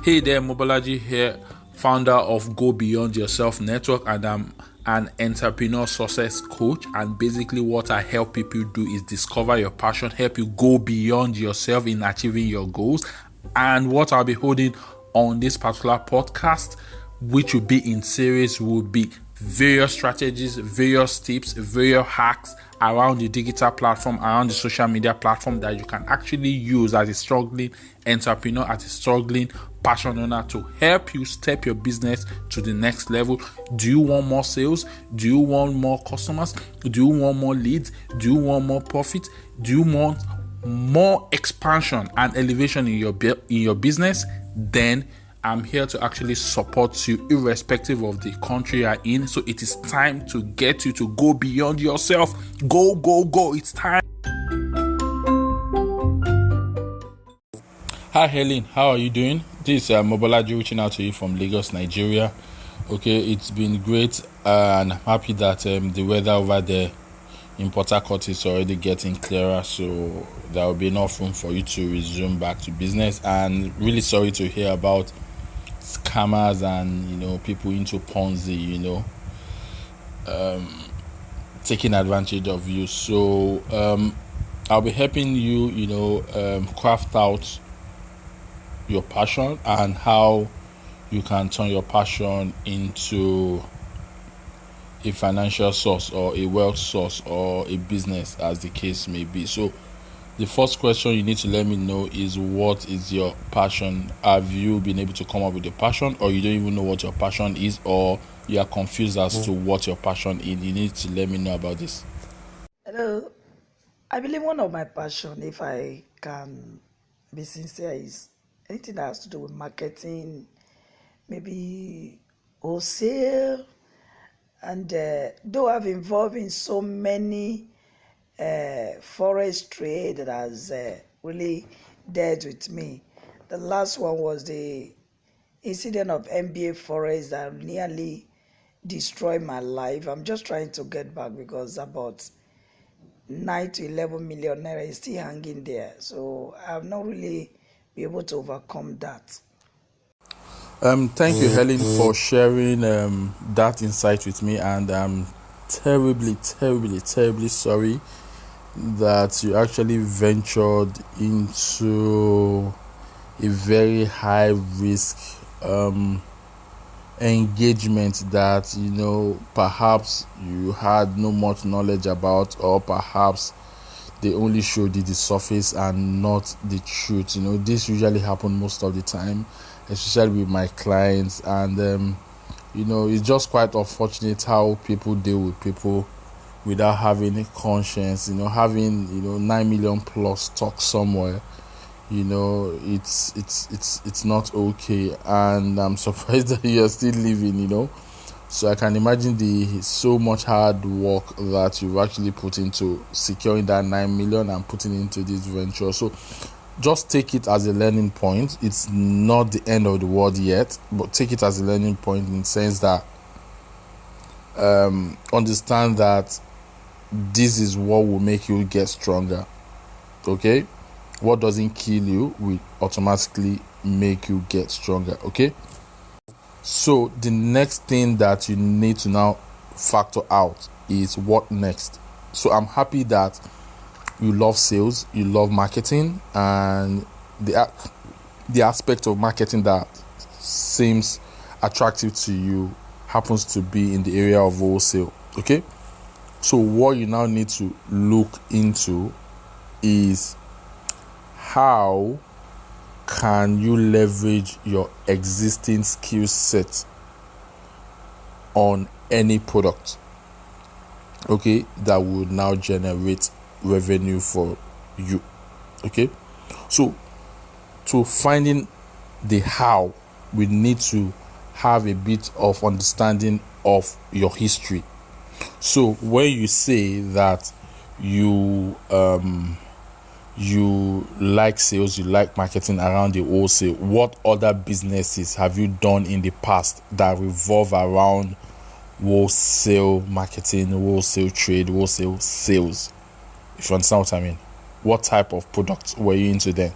Hey there, Mobolaji here, founder of Go Beyond Yourself Network, and I'm an entrepreneur success coach. And basically what I help people do is discover your passion, help you go beyond yourself in achieving your goals. And what I'll be holding on this particular podcast, which will be in series, will be various strategies, various tips, various hacks around the digital platform, around the social media platform that you can actually use as a struggling entrepreneur, as a struggling passion owner, to help you step your business to the next level. Do you want more sales? Do you want more customers? Do you want more leads? Do you want more profit? Do you want more expansion and elevation in your business? Then I'm here to actually support you irrespective of the country you're in. So it is time to get you to go beyond yourself. Go, go, go. It's time. Hi, Helen. How are you doing? This is Mobolaji reaching out to you from Lagos, Nigeria. Okay, it's been great, and I'm happy that the weather over there in Port Harcourt is already getting clearer, so there will be enough room for you to resume back to business. And really sorry to hear about scammers and people into Ponzi, taking advantage of you. So I'll be helping you, craft out your passion and how you can turn your passion into a financial source or a wealth source or a business, as the case may be. So the first question you need to let me know is, what is your passion? Have you been able to come up with a passion, or you don't even know what your passion is, or you are confused as to what your passion is? You need to let me know about this. Hello. I believe one of my passion, if I can be sincere, is anything that has to do with marketing, maybe wholesale, and though I've involved in so many forex trade that has really dealt with me. The last one was the incident of MBA forex that nearly destroyed my life. I'm just trying to get back because about 9 to 11 million naira is still hanging there. So I have not really been able to overcome that. Thank you, Helen, for sharing that insight with me, and I'm terribly sorry that you actually ventured into a very high risk engagement that perhaps you had no much knowledge about, or perhaps they only showed you the surface and not the truth. This usually happens most of the time, especially with my clients, and it's just quite unfortunate how people deal with people without having a conscience. Having 9 million plus stock somewhere, it's not okay, and I'm surprised that you're still living. So I can imagine the so much hard work that you've actually put into securing that 9 million and putting into this venture. So just take it as a learning point. It's not the end of the world yet, but take it as a learning point in the sense that understand that this is what will make you get stronger. Okay? What doesn't kill you will automatically make you get stronger. Okay? So the next thing that you need to now factor out is what next. So I'm happy that you love sales, you love marketing, and the aspect of marketing that seems attractive to you happens to be in the area of wholesale. Okay? So what you now need to look into is, how can you leverage your existing skill set on any product, okay, that would now generate revenue for you. Okay, so to finding the how, we need to have a bit of understanding of your history. So when you say that you like sales, you like marketing around the wholesale, what other businesses have you done in the past that revolve around wholesale marketing, wholesale trade, wholesale sales? If you understand what I mean. What type of products were you into then?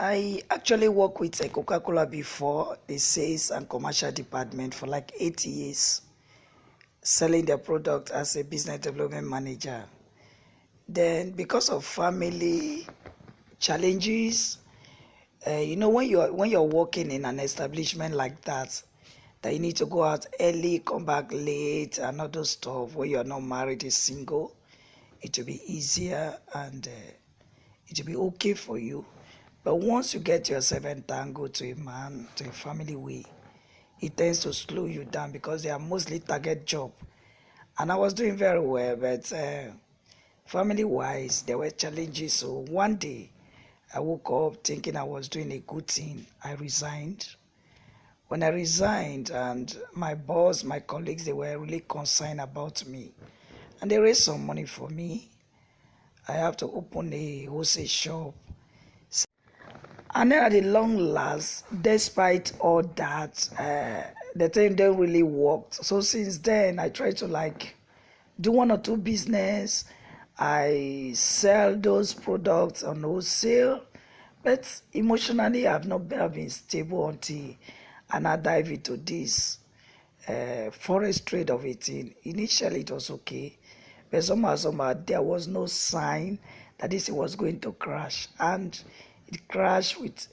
I actually worked with a Coca-Cola before, the sales and commercial department for like 8 years, selling their product as a business development manager. Then because of family challenges, when you're working in an establishment like that you need to go out early, come back late, and all those stuff. When you're not married, is single, it will be easier and it will be okay for you. But once you get yourself entangled to a man, to a family way, it tends to slow you down because they are mostly target job. And I was doing very well, but family-wise, there were challenges. So one day, I woke up thinking I was doing a good thing. I resigned. When I resigned, and my boss, my colleagues, they were really concerned about me. And they raised some money for me. I have to open a wholesale shop. And then at the long last, despite all that, the thing didn't really work. So since then, I try to do one or two business. I sell those products on wholesale, but emotionally, I've not been stable until and I dive into this forex trade of it. Initially, it was okay, but somehow there was no sign that this was going to crash, and it crashed with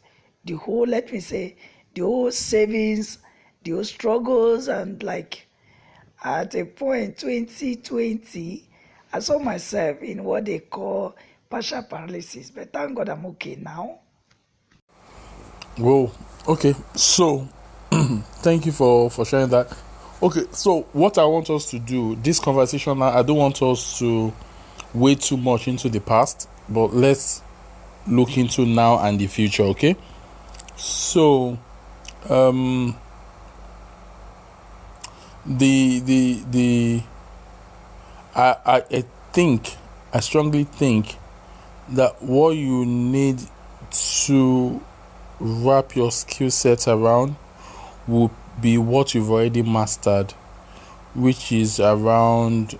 the whole, let me say, the whole savings, the whole struggles, and at a point, 2020, I saw myself in what they call partial paralysis, but thank God I'm okay now. Well, okay, so thank you for sharing that. Okay, so what I want us to do, this conversation now, I don't want us to wade too much into the past, but let's look into now and the future, okay? So, I strongly think that what you need to wrap your skill set around will be what you've already mastered, which is around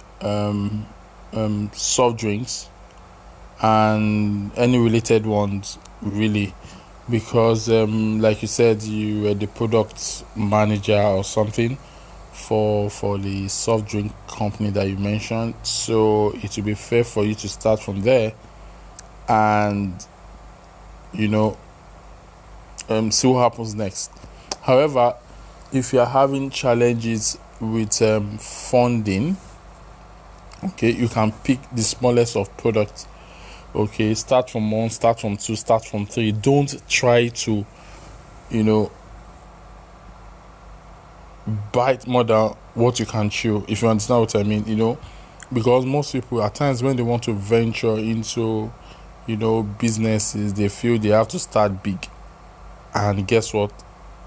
soft drinks and any related ones, really, because like you said, you were the product manager or something for the soft drink company that you mentioned, so it will be fair for you to start from there and see what happens next. However, if you are having challenges with funding, okay, you can pick the smallest of products. Okay, start from 1, start from 2, start from 3. Don't try to bite more than what you can chew, if you understand what I mean. Because most people at times, when they want to venture into businesses, they feel they have to start big, and guess what,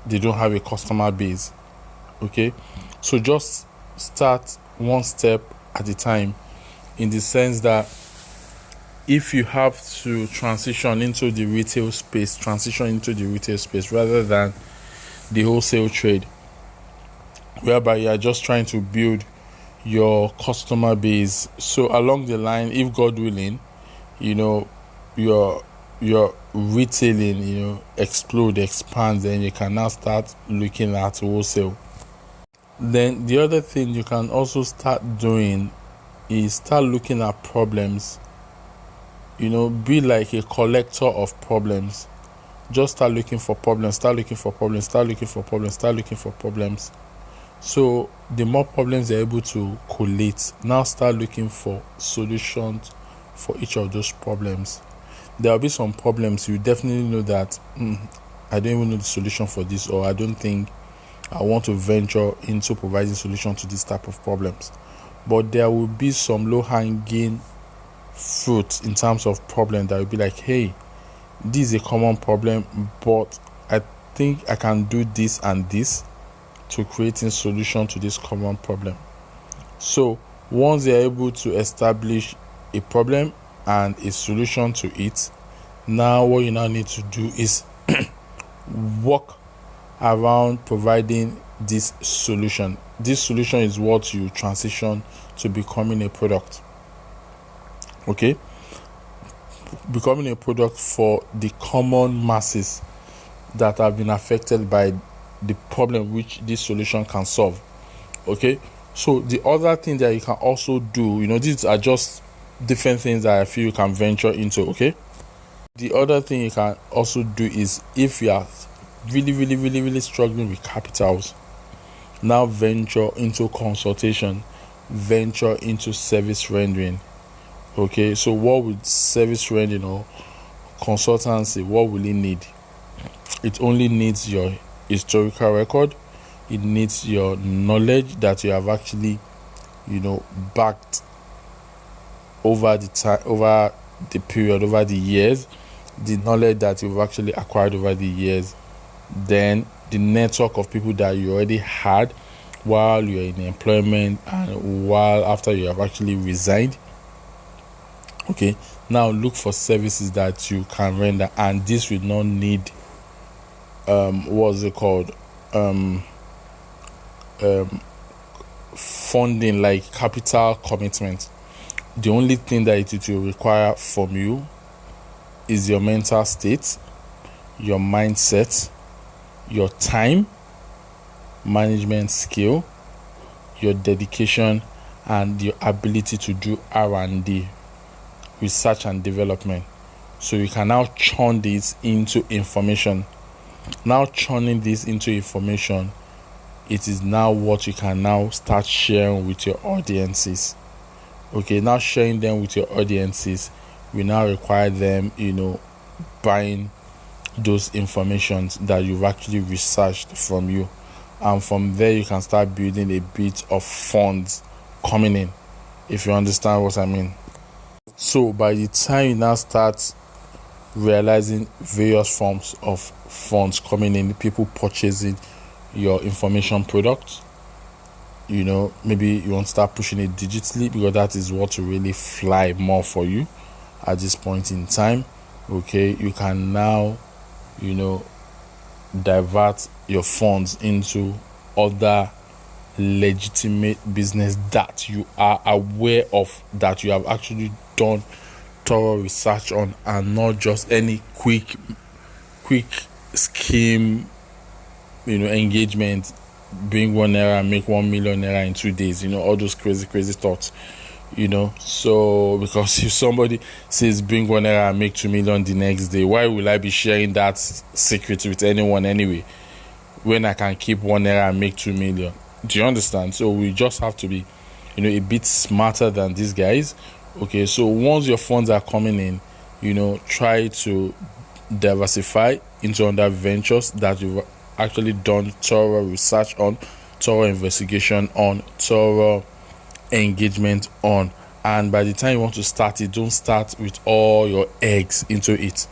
they don't have a customer base. Okay, so just start one step at a time, in the sense that if you have to transition into the retail space rather than the wholesale trade, whereby you are just trying to build your customer base. So along the line, if God willing, your retailing expands, then you can now start looking at wholesale. Then the other thing you can also start doing is start looking at problems. Be like a collector of problems. Just start looking for problems. So the more problems you're able to collate, now start looking for solutions for each of those problems. There will be some problems you definitely know that I don't even know the solution for this, or I don't think I want to venture into providing solution to this type of problems. But there will be some low-hanging fruit in terms of problem that will be like, hey, this is a common problem, but I think I can do this and this to creating solution to this common problem. So once they're able to establish a problem and a solution to it, now what you now need to do is work around providing this solution. This solution is what you transition to becoming a product. Okay, becoming a product for the common masses that have been affected by the problem which this solution can solve. Okay, so the other thing that you can also do, these are just different things that I feel you can venture into. Okay, the other thing you can also do is, if you are really struggling with capitals, now venture into consultation, venture into service rendering. Okay, so what would service rendering or consultancy, what will it need? It only needs your historical record. It needs your knowledge that you have actually backed over the time, over the period, over the years, the knowledge that you've actually acquired over the years, then the network of people that you already had while you're in employment and while after you have actually resigned. Okay, now look for services that you can render, and this will not need what's it called, funding, like capital commitment. The only thing that it will require from you is your mental state, your mindset, your time management skill, your dedication, and your ability to do R&D, research and development. So you can now churn this into information. Now churning this into information, it is now what you can now start sharing with your audiences. Okay, now sharing them with your audiences will now require them, buying those informations that you've actually researched from you. And from there, you can start building a bit of funds coming in, if you understand what I mean. So by the time you now start realizing various forms of funds coming in, people purchasing your information product, maybe you want to start pushing it digitally, because that is what will really fly more for you at this point in time. Okay, you can now divert your funds into other legitimate business that you are aware of, that you have actually done thorough research on, and not just any quick scheme, engagement, bring ₦1 and make ₦1 million in 2 days, all those crazy thoughts, so because if somebody says bring ₦1 and make 2 million the next day, why will I be sharing that secret with anyone anyway, when I can keep ₦1 and make 2 million? Do you understand? So we just have to be a bit smarter than these guys. Okay, so once your funds are coming in, try to diversify into other ventures that you've actually done thorough research on, thorough investigation on, thorough engagement on. And by the time you want to start it, don't start with all your eggs into it.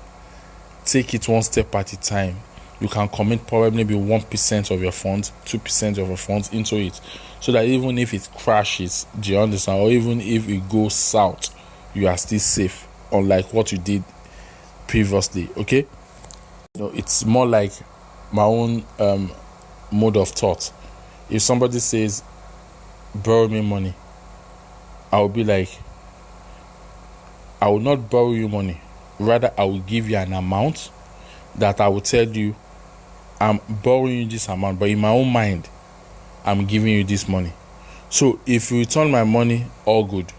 Take it one step at a time. You can commit probably maybe 1% of your funds, 2% of your funds into it, so that even if it crashes, do you understand, or even if it goes south, you are still safe, unlike what you did previously. Okay, it's more like my own mode of thought. If somebody says borrow me money, I will be like, I will not borrow you money, rather I will give you an amount that I will tell you I'm borrowing you this amount, but in my own mind I'm giving you this money. So if you return my money, all good.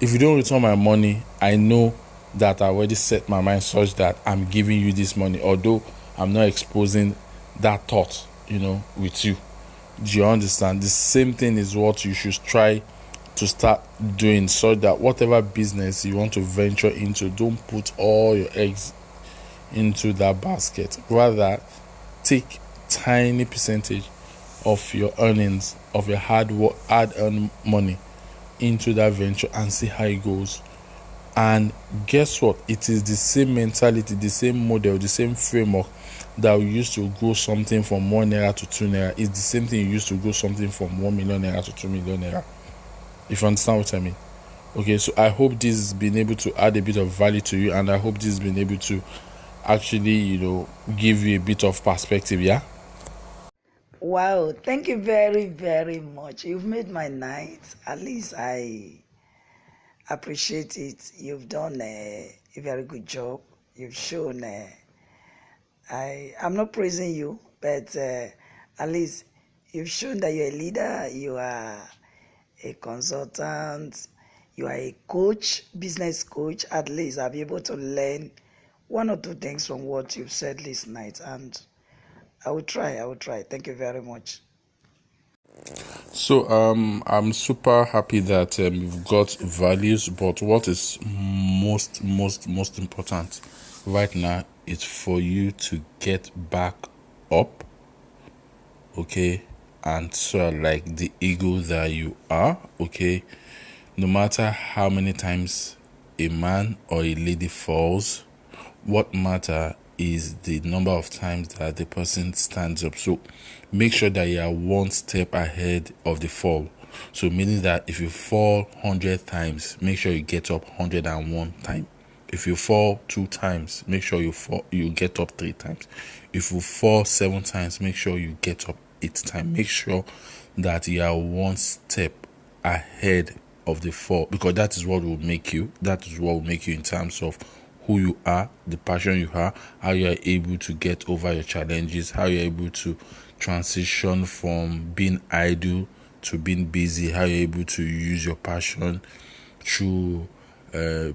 If you don't return my money, I know that I already set my mind such that I'm giving you this money, although I'm not exposing that thought with you. Do you understand? The same thing is what you should try to start doing, so that whatever business you want to venture into, don't put all your eggs into that basket. Rather, take tiny percentage of your earnings, of your hard-earned money, into that venture and see how it goes. And guess what? It is the same mentality, the same model, the same framework that we used to grow something from ₦1 to ₦2. It's the same thing you used to grow something from ₦1 million to ₦2 million. If you understand what I mean. Okay, so I hope this has been able to add a bit of value to you, and I hope this has been able to actually, give you a bit of perspective. Yeah. Wow, thank you very, very much. You've made my night. At least I appreciate it. You've done a a very good job. You've shown, I'm not praising you, but at least you've shown that you're a leader, you are a consultant, you are a coach, business coach. At least I'll be able to learn one or two things from what you've said this night, and I will try. Thank you very much. So I'm super happy that you've got values, but what is most important right now is for you to get back up, okay, and so like the eagle that you are, okay, no matter how many times a man or a lady falls, what matter is the number of times that the person stands up. So make sure that you are one step ahead of the fall. So meaning that if you fall 100 times, make sure you get up 101 times. If you fall 2 times, make sure you get up 3 times. If you fall 7 times, make sure you get up 8 times. Make sure that you are one step ahead of the fall, because that is what will make you. That is what will make you in terms of who you are, the passion you have, how you are able to get over your challenges, how you're able to transition from being idle to being busy, how you're able to use your passion through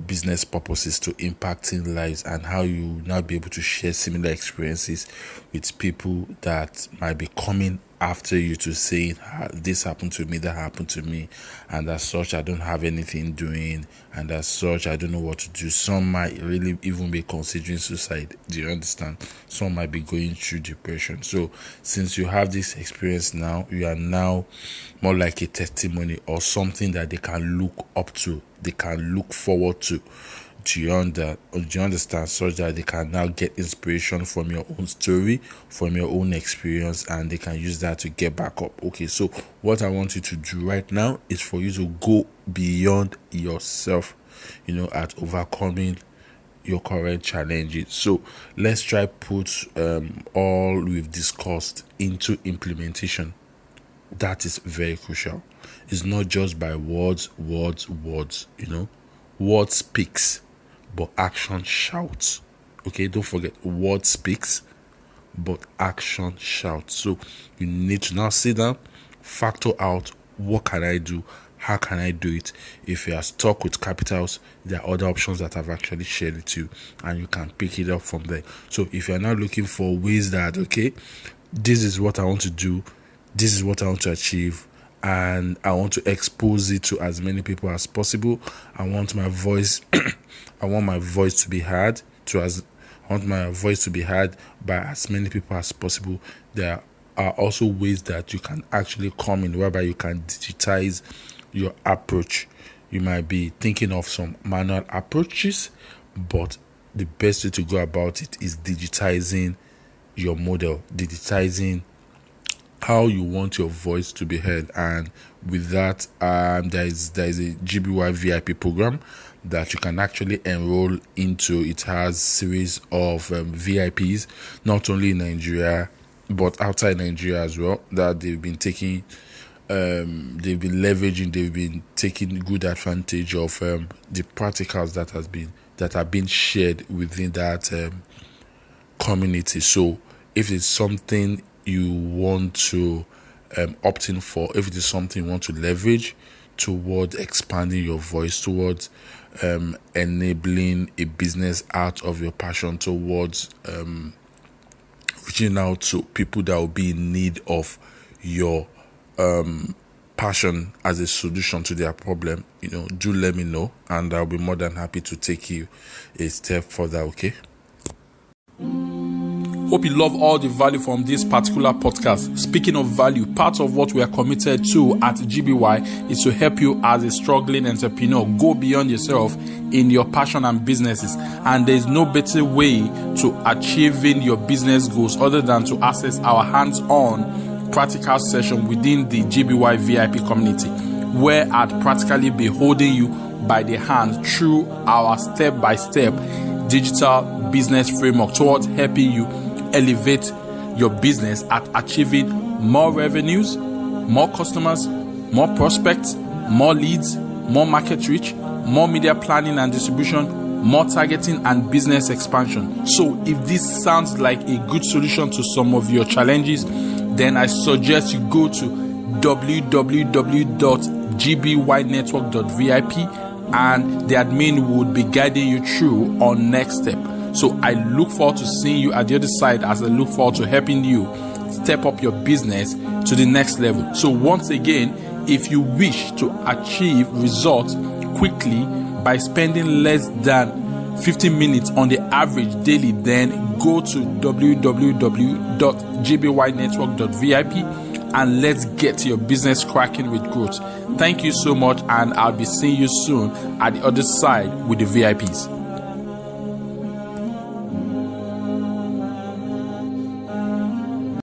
business purposes to impacting lives, and how you now be able to share similar experiences with people that might be coming after you to say, this happened to me, that happened to me, and as such I don't have anything doing, and as such I don't know what to do. Some might really even be considering suicide. Do you understand? Some might be going through depression. So since you have this experience now, you are now more like a testimony or something that they can look up to, they can look forward to. Do you understand? Such that they can now get inspiration from your own story, from your own experience, and they can use that to get back up. Okay, so what I want you to do right now is for you to go beyond yourself, at overcoming your current challenges. So let's try put all we've discussed into implementation. That is very crucial. It's not just by words. Word speaks, but action shouts. Okay, don't forget, word speaks, but action shouts. So you need to now sit down, factor out, what can I do? How can I do it? If you are stuck with capitals, there are other options that I've actually shared with you, and you can pick it up from there. So if you're now looking for ways that, okay, this is what I want to do, this is what I want to achieve, and I want to expose it to as many people as possible. I want my voice to be heard by as many people as possible. There are also ways that you can actually come in whereby you can digitize your approach. You might be thinking of some manual approaches, but the best way to go about it is digitizing your model, digitizing how you want your voice to be heard. And with that, there is a GBY VIP program that you can actually enroll into. It has series of VIPs, not only in Nigeria but outside Nigeria as well, that they've been taking they've been taking good advantage of the practicals that have been shared within that community. So if it's something you want to opt in for, if it is something you want to leverage towards expanding your voice, towards enabling a business out of your passion, towards reaching out to people that will be in need of your passion as a solution to their problem, do let me know, and I'll be more than happy to take you a step further. Okay. Hope you love all the value from this particular podcast. Speaking of value, part of what we are committed to at GBY is to help you as a struggling entrepreneur go beyond yourself in your passion and businesses. And there is no better way to achieving your business goals other than to access our hands-on practical session within the GBY VIP community, where I'd practically be holding you by the hand through our step-by-step digital business framework towards helping you elevate your business at achieving more revenues, more customers, more prospects, more leads, more market reach, more media planning and distribution, more targeting, and business expansion. So if this sounds like a good solution to some of your challenges, then I suggest you go to www.gbynetwork.vip, and the admin would be guiding you through on next step. So I look forward to seeing you at the other side, as I look forward to helping you step up your business to the next level. So once again, if you wish to achieve results quickly by spending less than 15 minutes on the average daily, then go to www.gbynetwork.vip and let's get your business cracking with growth. Thank you so much, and I'll be seeing you soon at the other side with the VIPs.